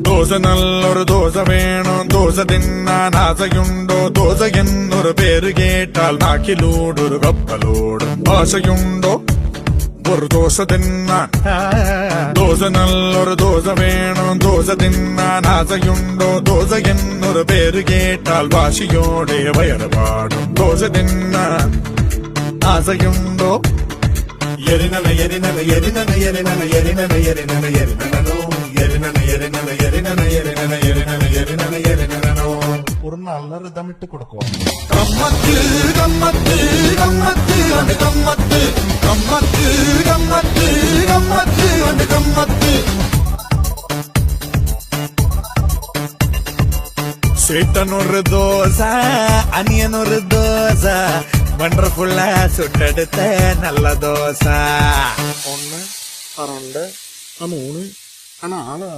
ദോശ നല്ലൊരു ദോശ വേണം, ദോശ തിന്നാൻ ആശയുണ്ടോ? ദോശ എന്നൊരു പേര് കേട്ടാൽ നാക്കിലൂടൊരു കപ്പലോടും ആശയുണ്ടോ ഒരു ദോശ തിന്നാൻ? ദോശ നല്ലൊരു ദോശ വേണം, ദോശ തിന്നാൻ ആശയുണ്ടോ? ദോശ എന്നൊരു പേര് കേട്ടാൽ വാശിയോടെ വയറ് പാടും ദോശ തിന്നാൻ ആശയുണ്ടോ? എരിനന എരിനന എരിനന എരിനന എരിനന എരിനന എരിനനോ എരിനന എരിനന എരിനന എരിനന എരിനന എരിനന എരിനനോ ഒരു നല്ല റിതമിട്ട് കൊടുക്കുക. കമ്മത്ത് കമ്മത്ത് കമ്മത്ത് അത് കമ്മത്ത് കമ്മത്ത് കമ്മത്ത് കമ്മത്ത് അത് കമ്മത്ത്. சேட்டனொரு தோசை அனியனொரு தோசை வண்டர்ஃபுல்லா சுட்டெடுத்த நல்ல தோசை. 1 2 3 ஆனா ஆளு